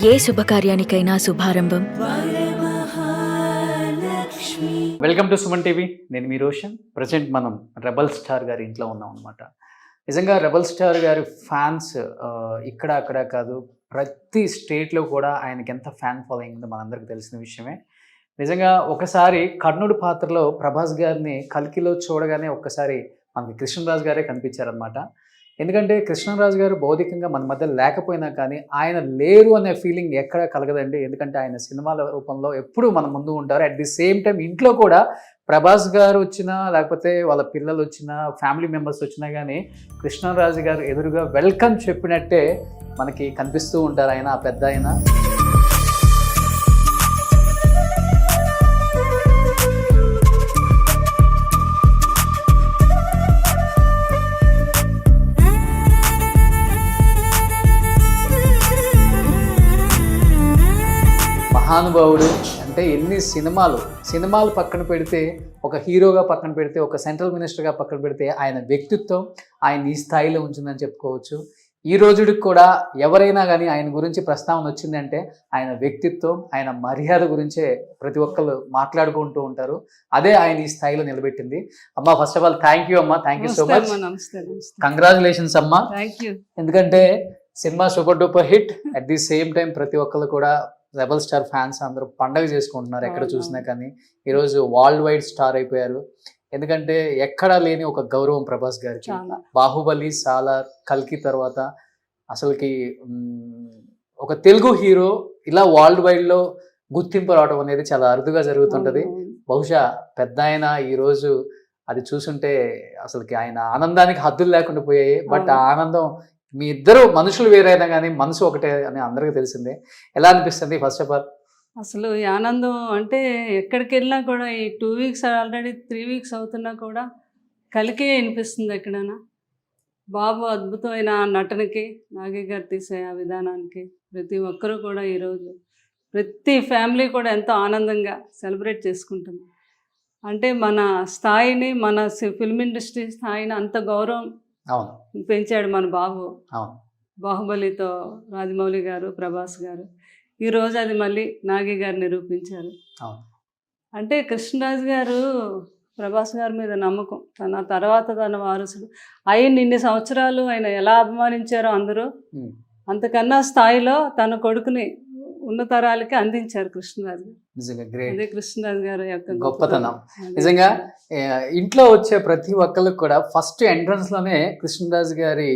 ఏ శుభకార్యానికైనా శుభారంభం. Welcome to Suman TV. నేను మీ రోషన్. ప్రజెంట్ మనం రెబల్ స్టార్ గారి ఇంట్లో ఉన్నాం అనమాట. నిజంగా రెబల్ స్టార్ గారి ఫ్యాన్స్ ఇక్కడ అక్కడ కాదు, ప్రతి స్టేట్లో కూడా ఆయనకి ఎంత ఫ్యాన్ ఫాలోయింగ్ ఉందో మనందరికీ తెలిసిన విషయమే. నిజంగా ఒకసారి కర్ణుడి పాత్రలో ప్రభాస్ గారిని కల్కిలో చూడగానే ఒక్కసారి మనకి కృష్ణరాజు గారే కనిపించారనమాట. ఎందుకంటే కృష్ణరాజు గారు భౌతికంగా మన మధ్య లేకపోయినా కానీ ఆయన లేరు అనే ఫీలింగ్ ఎక్కడ కలగదండి. ఎందుకంటే ఆయన సినిమాల రూపంలో ఎప్పుడూ మన ముందు ఉంటారు. అట్ ది సేమ్ టైం ఇంట్లో కూడా ప్రభాస్ గారు వచ్చినా, లేకపోతే వాళ్ళ పిల్లలు వచ్చినా, ఫ్యామిలీ మెంబర్స్ వచ్చినా కానీ కృష్ణరాజు గారు ఎదురుగా వెల్కమ్ చెప్పినట్టే మనకి కనిపిస్తూ ఉంటారు ఆయన, ఆ పెద్ద ఆయన. మహానుభావుడు అంటే ఎన్ని సినిమాలు పక్కన పెడితే, ఒక హీరోగా పక్కన పెడితే, ఒక సెంట్రల్ మినిస్టర్గా పక్కన పెడితే ఆయన వ్యక్తిత్వం ఆయన ఈ స్థాయిలో ఉంచిందని చెప్పుకోవచ్చు. ఈ రోజుడికి కూడా ఎవరైనా కానీ ఆయన గురించి ప్రస్తావన వచ్చిందంటే ఆయన వ్యక్తిత్వం, ఆయన మర్యాద గురించే ప్రతి ఒక్కరు మాట్లాడుకుంటూ ఉంటారు. అదే ఆయన ఈ స్థాయిలో నిలబెట్టింది. అమ్మా, first of all thank you అమ్మా, thank you so much. Congratulations అమ్మా. ఎందుకంటే cinema super duper hit. At the same time ప్రతి ఒక్కరు కూడా రెబల్ స్టార్ ఫ్యాన్స్ అందరూ పండగ చేసుకుంటున్నారు ఎక్కడ చూసినా కానీ. ఈరోజు వరల్డ్ వైడ్ స్టార్ అయిపోయారు. ఎందుకంటే ఎక్కడా లేని ఒక గౌరవం ప్రభాస్ గారికి. బాహుబలి, సాలార్, కల్కి తర్వాత అసలుకి ఒక తెలుగు హీరో ఇలా వరల్డ్ వైడ్లో గుర్తింపు రావడం అనేది చాలా అరుదుగా జరుగుతుంటుంది. బహుశా పెద్ద ఆయన ఈరోజు అది చూసుంటే అసలుకి ఆయన ఆనందానికి హద్దులు లేకుండా పోయాయి. బట్ ఆ ఆనందం, మీ ఇద్దరు మనుషులు వేరైనా కానీ మనసు ఒకటే అని అందరికీ తెలిసిందే. ఎలా అనిపిస్తుంది ఫస్ట్ ఆఫ్ ఆల్? అసలు ఈ ఆనందం అంటే ఎక్కడికి వెళ్ళినా కూడా ఈ 2 వీక్స్ ఆల్రెడీ 3 వీక్స్ అవుతున్నా కూడా కలికే అనిపిస్తుంది ఎక్కడైనా. బాబు అద్భుతమైన నటనకి, నాగి గారు తీసే ఆ విధానానికి ప్రతి ఒక్కరూ కూడా ఈరోజు ప్రతి ఫ్యామిలీ కూడా ఎంతో ఆనందంగా సెలబ్రేట్ చేసుకుంటుంది. అంటే మన స్థాయిని, మన ఫిల్మ్ ఇండస్ట్రీ స్థాయిని అంత గౌరవం పెంచాడు మన బాబు. బాహుబలితో రాజమౌళి గారు, ప్రభాస్ గారు, ఈరోజు అది మళ్ళీ నాగి గారు నిరూపించారు. అంటే కృష్ణరాజు గారు ప్రభాస్ గారి మీద నమ్మకం, తన తర్వాత తన వారసుడు ఆయన ఇన్ని సంవత్సరాలు ఆయన ఎలా అభిమానించారో అందరూ, అంతకన్నా స్థాయిలో తన కొడుకుని ఉన్నతరాలకి అందించారు కృష్ణరాజు గారు. అదే కృష్ణరాజు గారు యొక్క గొప్పతనం. నిజంగా ఇంట్లో వచ్చే ప్రతి ఒక్కరికి కూడా ఫస్ట్ ఎంట్రన్స్ లోనే కృష్ణరాజు గారి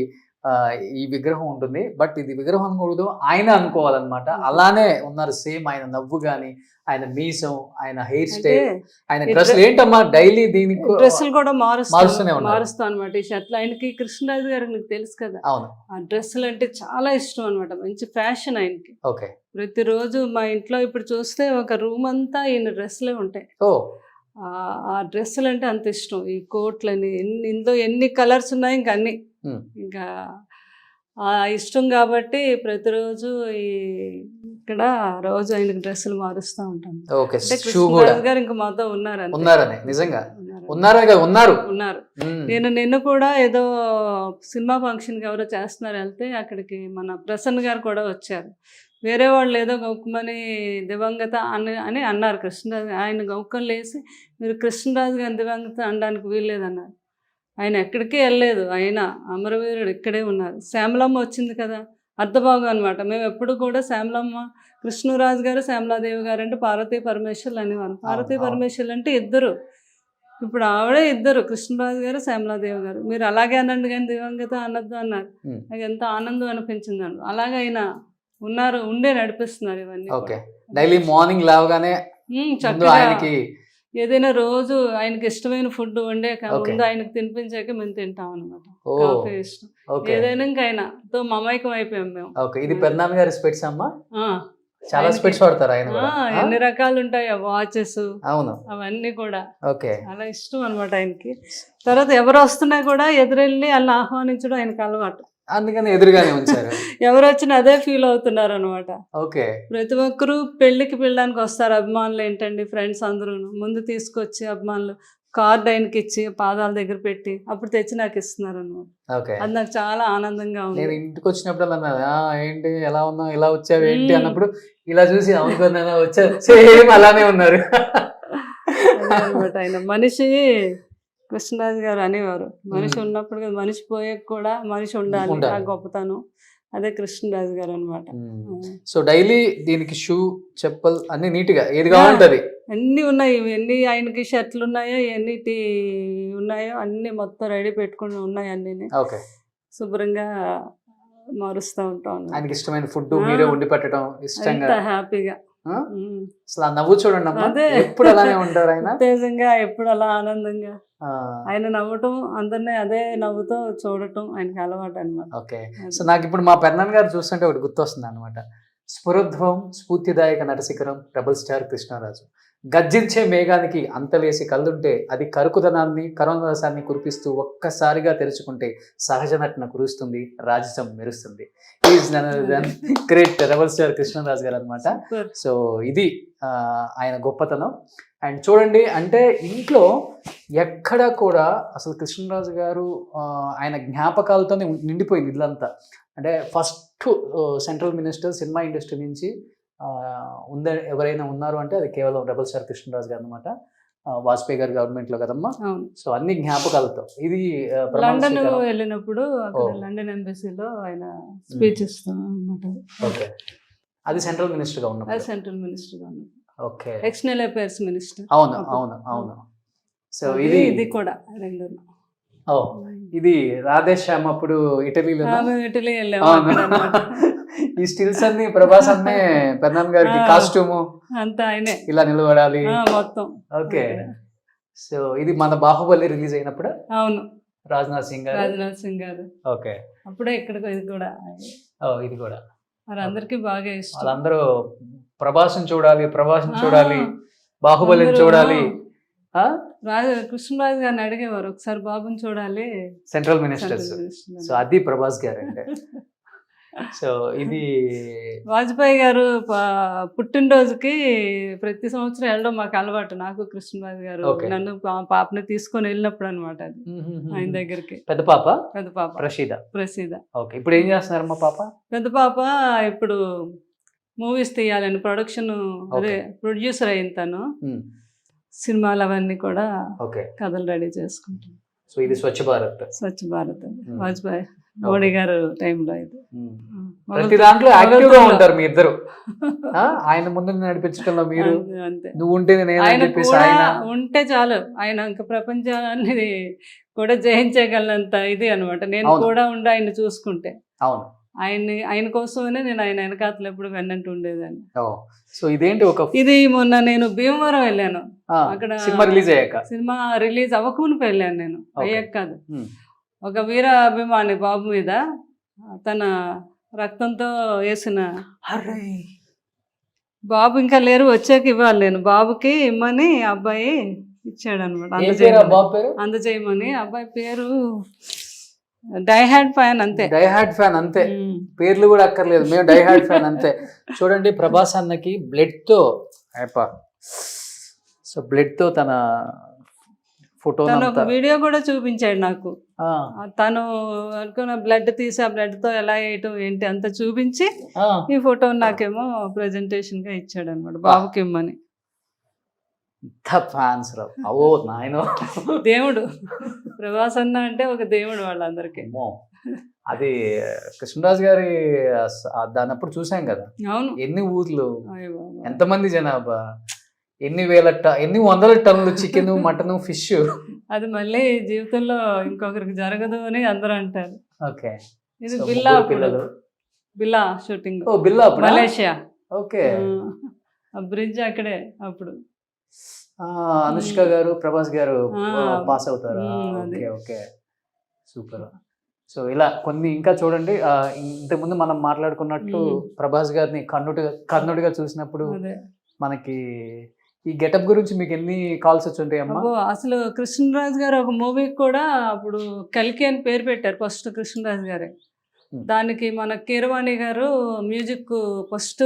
ఈ విగ్రహం ఉంటుంది. బట్ ఇది విగ్రహం అనకూడదు, ఆయన అనుకోవాలన్నమాట. అలానే ఉన్నారు సేమ్. ఆయన నవ్వు గాని, ఆయన మీసం, ఆయన హెయిర్ స్టైల్, ఆయన డ్రెస్ ఏంటమ్మా డైలీ దీనికి డ్రెస్సులు కూడా మారుస్తా అనమాట. ఈ షర్ట్లు ఆయనకి కృష్ణరాజు గారికి నీకు తెలుసు కదా, ఆ డ్రెస్సులు అంటే చాలా ఇష్టం అనమాట. మంచి ఫ్యాషన్ ఆయనకి. ఓకే, ప్రతిరోజు మా ఇంట్లో ఇప్పుడు చూస్తే ఒక రూమ్ అంతా ఈయన డ్రెస్సులే ఉంటాయి. ఆ డ్రెస్సులు అంటే అంత ఇష్టం. ఈ కోట్లని ఇందులో ఎన్ని కలర్స్ ఉన్నాయి ఇంకా అన్ని, ఇంకా ఇష్టం కాబట్టి ప్రతిరోజు ఇక్కడ రోజు ఆయనకి డ్రెస్సులు మారుస్తూ ఉంటాను. కృష్ణరాజు గారు ఇంకా మాతో ఉన్నారు. నిన్ను కూడా ఏదో సినిమా ఫంక్షన్కి ఎవరో చేస్తున్నారు, వెళ్తే అక్కడికి మన ప్రసన్న గారు కూడా వచ్చారు. వేరే వాళ్ళు ఏదో గౌకమని దివంగత అని అన్నారు కృష్ణరాజు. ఆయన గౌకం లేసి మీరు కృష్ణరాజు గారి దివంగత అనడానికి వీల్లేదన్నారు. ఆయన ఎక్కడికి వెళ్ళలేదు, ఆయన అమరవీరుడు ఇక్కడే ఉన్నారు. శ్యామలమ్మ వచ్చింది కదా, అర్ధభాగం అనమాట. మేము ఎప్పుడు కూడా శ్యామలమ్మ, కృష్ణరాజు గారు, శ్యామలాదేవి గారు అంటే పార్వతీ పరమేశ్వర్లు అనేవారు. పార్వతీ పరమేశ్వర్లు అంటే ఇద్దరు, ఇప్పుడు ఆవిడే ఇద్దరు, కృష్ణరాజు గారు, శ్యామలాదేవి గారు. మీరు అలాగే అనండి కానీ దివంగత అనద్దు అన్నారు. నాకు ఎంత ఆనందం అనిపించింది అండి. అలాగే ఆయన ఉన్నారు, ఉండే నడిపిస్తున్నారు ఇవన్నీ. డైలీ మార్నింగ్ లేవగానే ఆయనకి ఏదైనా రోజు ఆయనకి ఇష్టమైన ఫుడ్ వండే ముందు ఆయనకు తినిపించాక మేము తింటాం అనమాట. కాఫీ ఇష్టం, ఏదైనా ఇంకా ఆయనతో మమైకం అయిపోయాం మేము. ఇది పెద్దనాన్న గారి స్పెట్స్ అమ్మా, చాలా స్పెట్స్ వాడతారు ఆయన. ఎన్ని రకాలు ఉంటాయి వాచెస్, అవన్నీ కూడా చాలా ఇష్టం అనమాట ఆయనకి. తర్వాత ఎవరు వస్తున్నా కూడా ఎదురెళ్ళి వాళ్ళని ఆహ్వానించడం ఆయనకు అలవాటు. అందుకని ఎదురుగానే ఉంచారు. ఎవరు వచ్చినా అదే ఫీల్ అవుతున్నారు అనమాట. ఓకే, ప్రతి ఒక్కరు పెళ్లికి పిల్లడానికి వస్తారు. అభిమానులు ఏంటండి, ఫ్రెండ్స్ అందరూ ముందు తీసుకొచ్చి అభిమానులు కార్డ్ ఆయనకి ఇచ్చి పాదాల దగ్గర పెట్టి అప్పుడు తెచ్చి నాకు ఇస్తున్నారు అనమాట. ఓకే. అది నాకు చాలా ఆనందంగా ఉంది. నేను ఇంటికి వచ్చినప్పుడు అన్నది ఏంటి ఎలా ఉన్నావు, ఇలా వచ్చావు ఏంటి అన్నప్పుడు ఇలా చూసి అవునుకున్నా వచ్చా, సేమ్ అలానే ఉన్నారు. అదే అనమాట. ఆయన మనిషి కృష్ణరాజు గారు అనేవారు, మనిషి ఉన్నప్పుడు కదా మనిషి పోయాక కూడా మనిషి ఉండాలి, ఆ గొప్పతనం అదే కృష్ణరాజు గారు అనమాట. సో డైలీ దీనికి షూ, చెప్పల్ అన్ని నీట్ గా ఏది కావాలంటది అన్ని ఉన్నాయి. ఎన్ని ఆయనకి షర్ట్లు ఉన్నాయో, ఎన్ని ఉన్నాయో అన్ని మొత్తం రెడీ పెట్టుకుని ఉన్నాయి. అన్ని ఓకే. శుభ్రంగా మారుస్తూ ఉంటాం. ఆయనకి ఇష్టమైన ఫుడ్ మీరే వండి పెట్టడం ఇష్టంగా, హ్యాపీగా. అసలు ఆ నవ్వు చూడండి అమ్మా, ఎప్పుడు అలానే ఉంటారు ఆయన, ఉత్తేజంగా, ఎప్పుడు అలా ఆనందంగా. ఆయన నవ్వటం, అందరినీ అదే నవ్వుతో చూడటం ఆయనకి అలవాటు అనమాట. ఓకే. సో నాకు ఇప్పుడు మా పెద్దనాన్న గారు చూస్తుంటే ఒకటి గుర్తొస్తుంది అనమాట. స్ఫురోద్భవం స్ఫూర్తిదాయక నటశిఖరం రెబల్ స్టార్ కృష్ణరాజు. గర్జించే మేఘానికి అంతలేసి కళ్ళుంటే అది కరుకుదనాన్ని, కరుణరసాన్ని కురిపిస్తూ ఒక్కసారిగా తెరుచుకుంటే సహజ నటన కురుస్తుంది, రాజసం మెరుస్తుంది. Is none other than great rebel star Krishnaraju గారు అనమాట. సో ఇది ఆయన గొప్పతనం. అండ్ చూడండి, అంటే ఇంట్లో ఎక్కడ కూడా అసలు కృష్ణరాజు గారు ఆయన జ్ఞాపకాలతోనే నిండిపోయింది ఇల్లంతా. అంటే first central minister cinema industry నుంచి ఎవరైనా ఉన్నారు అంటే అది కేవలం రెబల్ స్టార్ కృష్ణరాజు గారు అనమాట. వాజ్పేయి గారు గవర్నమెంట్లో కదమ్మా. సో అన్ని జ్ఞాపకాలతో. ఇది లండన్ వెళ్ళినప్పుడు లండన్ ఎంబసీలో ఆయన స్పీచ్ ఇస్తాం అనమాట. ఓకే. అది సెంట్రల్ మినిస్టర్ గా ఉన్నప్పుడు. అది సెంట్రల్ మినిస్టర్ గా ఉన్నప్పుడు. ఓకే. External affairs minister. అవును అవును అవును. సో ఇది కూడా రెండు. ఇది రాధేశ్యామ్ అప్పుడు ఇటలీలో ఇటలీ వెళ్ళాము. ఈ స్టిల్స్ అన్ని ప్రభాస్ అన్నే పెద్దనాన్న గారికి కాస్ట్యూము అంతా ఆయనే ఇలా నిలబడాలి మొత్తం. ఓకే. సో ఇది మన బాహుబలి రిలీజ్ అయినప్పుడు. అవును. రాజ్నాథ్ సింగ్ గారు. ఓకే. అప్పుడే ఇక్కడ ఇది కూడా. ఇది కూడా అందరికి బాగా ఇష్టం. వాళ్ళందరూ ప్రభాస్ని చూడాలి, బాహుబలిని చూడాలి. కృష్ణరాజు గారిని అడిగేవారు ఒకసారి బాబుని చూడాలి, సెంట్రల్ మినిస్టర్స్. సో అది ప్రభాస్ గారు అంటే. సో ఇది వాజ్పేయి గారు పుట్టినరోజుకి ప్రతి సంవత్సరం వెళ్ళడం మాకు అలవాటు. నాకు కృష్ణరాజు గారు నన్ను పాపని తీసుకొని వెళ్ళినప్పుడు అనమాట. అది ఆయన దగ్గరికి. పెద్ద పాప ప్రసీద. ఓకే. ఇప్పుడు ఏం చేస్తున్నారు మా పాప? పెద్ద పాప ఇప్పుడు మూవీస్ తీయాలని ప్రొడక్షన్, అదే ప్రొడ్యూసర్ అయింది తను. సినిమాలు అవన్నీ కూడా కథలు రెడీ చేసుకుంటాం. సో ఇది స్వచ్ఛ భారత్ వాజ్పేయి మోడీ గారు టైంలో. ఇది ప్రతి దాంట్లో యాక్టివ్ గా ఉంటారు మీ ఇద్దరు. ఆయన ముందు నడిపించడంలో మీరు, నువ్వు ఉంటే ఆయన ఉంటే చాలు, ఆయన ఇంకా ప్రపంచాన్ని కూడా జయించగలనంత ఇది అనమాట. నేను కూడా ఉండి ఆయన చూసుకుంటే. అవును. ఆయన కోసమనే నేను ఆయన వెనకాతలు ఎప్పుడు వెన్నంటూ ఉండేదాన్ని. సో ఇదేంటి ఇది మొన్న నేను భీమవరం వెళ్ళాను. అక్కడ సినిమా రిలీజ్ అవ్వకమునిపై వెళ్ళాను నేను, అయ్యాక కాదు. ఒక వీర అభిమాని బాబు మీద తన రక్తంతో వేసిన బాబు ఇంకా లేరు, వచ్చాక ఇవ్వాలి నేను బాబుకి ఇమ్మని అబ్బాయి ఇచ్చాడు అనమాట. అందజేయమని. అబ్బాయి పేరు డైహార్డ్ ఫ్యాన్ అంతే. పేర్లు కూడా అక్కర్లేదు, మేము డైహార్డ్ ఫ్యాన్ అంతే. చూడండి, ప్రభాస్ అన్నకి బ్లడ్ తో తన ఫోటో, వీడియో కూడా చూపించాడు నాకు. తను అనుకున్న బ్లడ్ తీసి ఆ బ్లడ్ తో ఎలా వేయటం ఏంటి అంతా చూపించి ఈ ఫోటో నాకేమో ప్రెజెంటేషన్ గా ఇచ్చాడు అనమాట, బాబుకి ఇమ్మని. దేవుడు ప్రభాస్ అన్న అంటే ఒక దేవుడు వాళ్ళందరికీ. అది కృష్ణరాజు గారి దానప్పుడు చూసాం కదా. అవును. ఎన్ని ఊర్లు, ఎంతమంది జనాభా, ఎన్ని వందల టన్నులు చికెన్, మటన్, ఫిష్. అది మళ్ళీ జీవితంలో ఇంకొకరికి జరగదు అని అందరూ అంటారు. ఓకే. ఇది బిల్లా షూటింగ్, మలేషియా. ఓకే. బ్రిడ్జ్ అక్కడే అప్పుడు అనుష్క గారు, ప్రభాస్ గారు పాస్ అవుతారు. Okay, super. సో ఇలా కొన్ని ఇంకా చూడండి, ఇంతకుముందు మనం మాట్లాడుకున్నట్లు ప్రభాస్ గారిని కర్ణుడిగా చూసినప్పుడు మనకి ఈ గెటప్ గురించి మీకు ఎన్ని కాల్స్ వచ్చి ఉంటాయి అమ్మా? అసలు కృష్ణరాజు గారు ఒక మూవీకి కూడా అప్పుడు కల్కి అని పేరు పెట్టారు ఫస్ట్ కృష్ణరాజు గారే. దానికి మన కీరవాణి గారు music first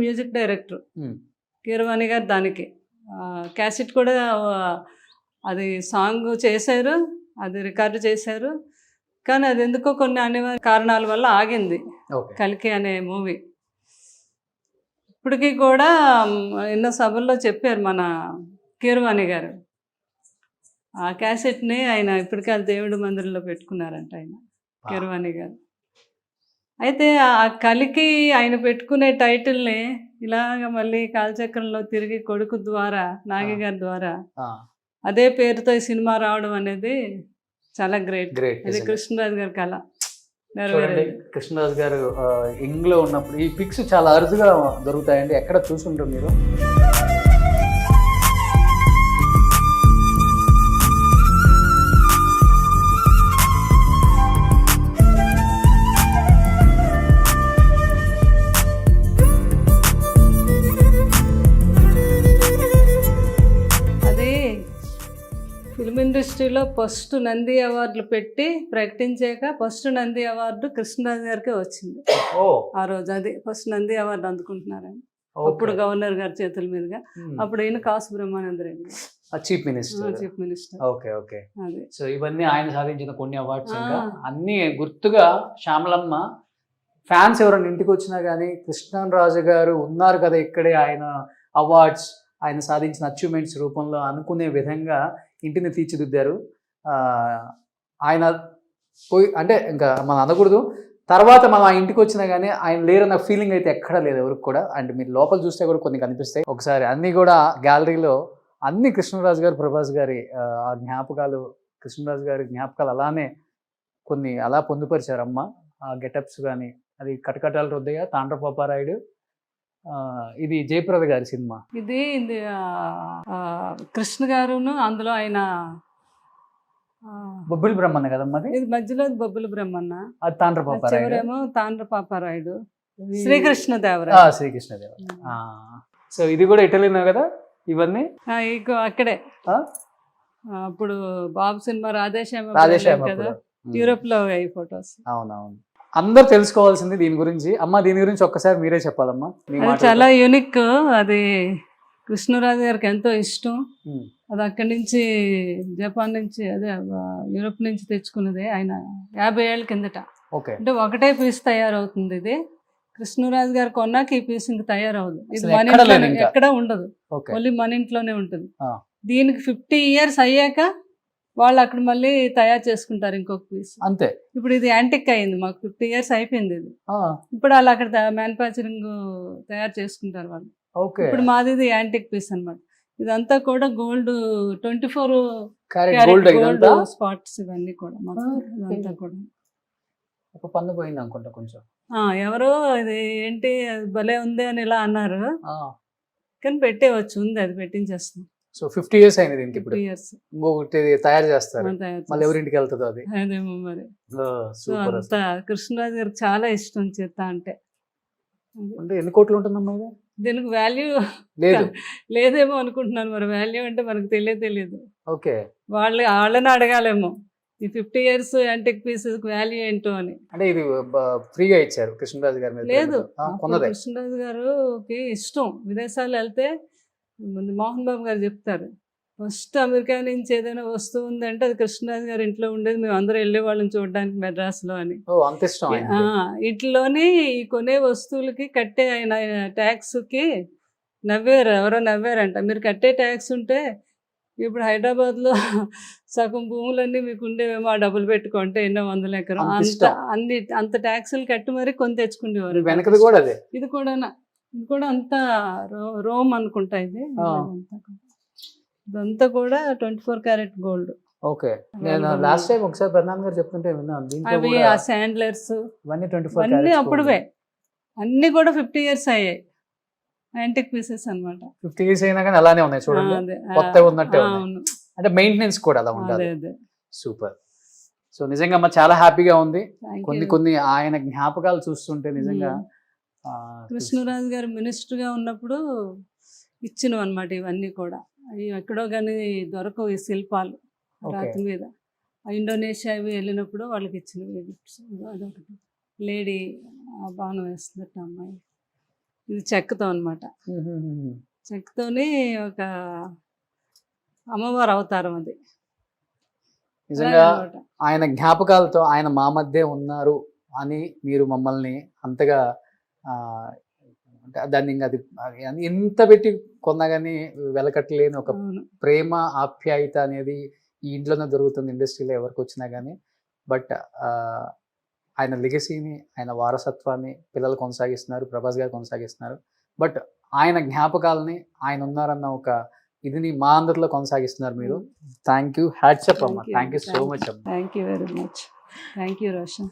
music director Keeravani గారు. దానికి క్యాసెట్ కూడా అది సాంగ్ చేశారు, అది రికార్డు చేశారు, కానీ అది ఎందుకో కొన్ని అనివార్య కారణాల వల్ల ఆగింది ఓకే కల్కి అనే మూవీ. ఇప్పటికీ కూడా ఎన్నో సభల్లో చెప్పారు మన కీరవాణి గారు. ఆ క్యాసెట్ని ఆయన ఇప్పటికీ ఆ దేవుడి మందిరంలో పెట్టుకున్నారంట ఆయన కీరవాణి గారు. అయితే ఆ కలికి ఆయన పెట్టుకునే టైటిల్ని ఇలాగ మళ్ళీ కాలచక్రంలో తిరిగి కొడుకు ద్వారా, నాగి గారి ద్వారా అదే పేరుతో ఈ సినిమా రావడం అనేది చాలా గ్రేట్. ఇది కృష్ణరాజు గారి కళ నెరవేరేది. కృష్ణరాజు గారు ఇంగ్లో ఉన్నప్పుడు ఈ పిక్స్ చాలా అరుదుగా దొరుకుతాయండి, ఎక్కడ చూసుంటారు మీరు? ఫిల్మ్ ఇండస్ట్రీలో ఫస్ట్ నంది అవార్డులు పెట్టి ప్రకటించాక ఫస్ట్ నంది అవార్డు కృష్ణరాజు గారికి వచ్చింది ఆ రోజు. అది ఫస్ట్ నంది అవార్డు అందుకుంటున్నారని అప్పుడు గవర్నర్ గారి చేతుల మీదుగా. అప్పుడు ఈయన Kasu Brahmananda Reddy chief minister. Okay okay. So ఇవన్నీ ఆయన సాధించిన కొన్ని అవార్డ్స్, అన్ని గుర్తుగా శ్యామలమ్మ ఫ్యాన్స్ ఎవరైనా ఇంటికి వచ్చినా కానీ కృష్ణరాజు గారు ఉన్నారు కదా ఇక్కడే, ఆయన అవార్డ్స్, ఆయన సాధించిన అచీవ్మెంట్స్ రూపంలో అనుకునే విధంగా ఇంటిని తీర్చిదిద్దారు. ఆయన పోయి అంటే ఇంకా మనం అనకూడదు, తర్వాత మనం ఆ ఇంటికి వచ్చినా కానీ ఆయన లేరన్న ఫీలింగ్ అయితే ఎక్కడా లేదు ఎవరికి కూడా. అండ్ మీరు లోపల చూస్తే కూడా కొన్ని కనిపిస్తాయి. ఒకసారి అన్నీ కూడా గ్యాలరీలో అన్ని కృష్ణరాజు గారు, ప్రభాస్ గారి ఆ జ్ఞాపకాలు, కృష్ణరాజు గారి జ్ఞాపకాలు అలానే కొన్ని అలా పొందుపరిచారు అమ్మ. ఆ గెటప్స్ కానీ, అది కటకటాల రుద్దయ్య, తాండ్రపాపారాయుడు, ఇది జయప్రద గారి సినిమా. ఇది కృష్ణ గారును అందులో ఆయన బొబ్బిలి బ్రహ్మన్న కదమ్మా అది. ఇది మధ్యలో బొబ్బిలి బ్రహ్మన్న, అది తాండ్రపాపారాయుడు, తాండ్రపాపారాయుడు, శ్రీకృష్ణదేవరాయ. సో ఇది కూడా ఇటలీనే కదా ఇవన్నీ? అక్కడే అప్పుడు బాబు సినిమా రాధేశ్యామ కదా, యూరోప్ లో ఈ ఫొటోస్. అవునవును. అందరు తెలుసుకోవాల్సింది దీని గురించి. అమ్మ దీని గురించి ఒక్కసారి మీరే చెప్పాలమ్మా. చాలా యూనిక్. అది కృష్ణరాజు గారికి ఎంతో ఇష్టం. అది అక్కడి నుంచి జపాన్ నుంచి, అదే యూరోప్ నుంచి తెచ్చుకున్నది ఆయన 50 ఏళ్ళ కిందట. అంటే ఒకటే పీస్ తయారవుతుంది. ఇది కృష్ణరాజు గారు కొన్నాక ఈ పీస్ ఇంక తయారవదు. ఇది మన ఇంట్లోనే, ఎక్కడ ఉండదు, ఓన్లీ మన ఇంట్లోనే ఉంటుంది. దీనికి 50 ఇయర్స్ అయ్యాక వాళ్ళు అక్కడ మళ్ళీ తయారు చేసుకుంటారు ఇంకొక పీస్, అంతే. ఇప్పుడు ఇది యాంటిక్ అయింది, మాకు 50 ఇయర్స్ అయిపోయింది ఇది. ఇప్పుడు వాళ్ళు అక్కడ మ్యానుఫ్యాక్చరింగ్ తయారు చేసుకుంటారు వాళ్ళు. ఇప్పుడు మాది ఇది యాంటిక్ పీస్ అన్నమాట. ఇదంతా కూడా గోల్డ్, 24 గోల్డ్ స్పాట్స్ ఇవన్నీ కూడా ఇదంతా కూడా. ఒక పన్ను పోయింది అనుకుంటా కొంచెం. ఎవరో ఇది ఏంటి భలే ఉంది అని ఇలా అన్నారు, కానీ పెట్టేవచ్చు, ఉంది, అది పెట్టించేస్తాం. సో 50 ఇయర్స్ అయింది దీనికి. ఇప్పుడు ఇంకొకటి తయారు చేస్తారు, మళ్ళీ ఎవరింటికి వెళ్తుందో అది. అదేమో మరి. కృష్ణరాజు గారికి చాలా ఇష్టం చిత్త అంటే. ఎన్ని కోట్లు ఉంటుందమ్మా దీనికి? వాల్యూ లేదేమో అనుకుంటున్నాను మరి. వాల్యూ అంటే మనకు తెలియదు. ఓకే, వాళ్ళని అడగాలేమో ఈ 50 ఇయర్స్ యాంటిక్ పీసెస్ వాల్యూ ఏంటో అని. అంటే ఇది ఫ్రీగా ఇచ్చారు కృష్ణరాజు గారు? లేదు, కృష్ణరాజు గారికి ఇష్టం. విదేశాలు వెళ్తే ముందు మోహన్ బాబు గారు చెప్తారు, ఫస్ట్ అమెరికా నుంచి ఏదైనా వస్తువు ఉందంటే అది కృష్ణరాజు గారి ఇంట్లో ఉండేది, మేము అందరూ వెళ్ళే వాళ్ళని చూడడానికి మెడ్రాస్లో అని. ఇంట్లోని ఈ కొనే వస్తువులకి కట్టే ఆయన ట్యాక్స్కి నవ్వారు, ఎవరో నవ్వారంట. మీరు కట్టే ట్యాక్స్ ఉంటే ఇప్పుడు హైదరాబాద్లో సగం భూములన్నీ మీకు ఉండేవేమో, ఆ డబ్బులు పెట్టుకుంటే ఎన్నో 100 ఎకరం అంత ట్యాక్సులు కట్టి మరి కొని తెచ్చుకునేవారు. ఇది కూడా అంతా రోమ్ అనుకుంటా. ఇదంతా కూడా 24 క్యారెట్ గోల్డ్. ఓకే, నేను లాస్ట్ టైం ఒకసారి ప్రధాన్ గారు చెప్తుంటే విన్నాను. అవి ఆ శాండ్లర్స్ అన్నీ అప్పుడువే, అన్ని కూడా 50 ఇయర్స్ అయ్యాయి, యాంటిక్ పీసెస్ అన్నమాట. 50 ఇయర్స్ అయినా కానీ అలానే ఉన్నాయి చూడండి, కొత్తగా ఉన్నట్టే ఉన్నాయి. అంటే మెయింటెనెన్స్ కూడా అలా ఉండాలి. సూపర్. సో నిజంగా చాలా హ్యాపీగా ఉంది. కొన్ని ఆయన జ్ఞాపకాలు చూస్తుంటే నిజంగా. కృష్ణరాజు గారు మినిస్టర్గా ఉన్నప్పుడు ఇచ్చినవి అనమాట ఇవన్నీ కూడా. అవి ఎక్కడో కానీ దొరకవు ఈ శిల్పాలు రాతి మీద. ఇండోనేషియా అవి వెళ్ళినప్పుడు వాళ్ళకి ఇచ్చినవి గిఫ్ట్స్. అదొకటి లేడీ బాణం వేస్తున్నట్టు అమ్మాయి. ఇది చెక్కతో అనమాట. చెక్కతోని ఒక అమ్మవారు అవతారం అది. నిజంగా అలాగనమాట. ఆయన జ్ఞాపకాలతో ఆయన మా మధ్య ఉన్నారు అని మీరు మమ్మల్ని అంతగా ఆ, అంటే దాన్ని ఇంకా అది ఎంత పెట్టి కొన్నా కానీ వెలకట్టలేని ఒక అవును. ప్రేమ ఆప్యాయత అనేది ఈ ఇంట్లోనే దొరుకుతుంది ఇండస్ట్రీలో ఎవరికి వచ్చినా కానీ. బట్ ఆయన లెగసీని, ఆయన వారసత్వాన్ని పిల్లలు కొనసాగిస్తున్నారు, ప్రభాస్ గారు కొనసాగిస్తున్నారు. బట్ ఆయన జ్ఞాపకాలని, ఆయన ఉన్నారన్న ఒక ఇదిని మా అందరిలో కొనసాగిస్తున్నారు మీరు. థ్యాంక్ యూ, హ్యాట్స్ అప్ అమ్మ, థ్యాంక్ యూ సో మచ్ అమ్మ. Thank you very much. Thank you Roshan.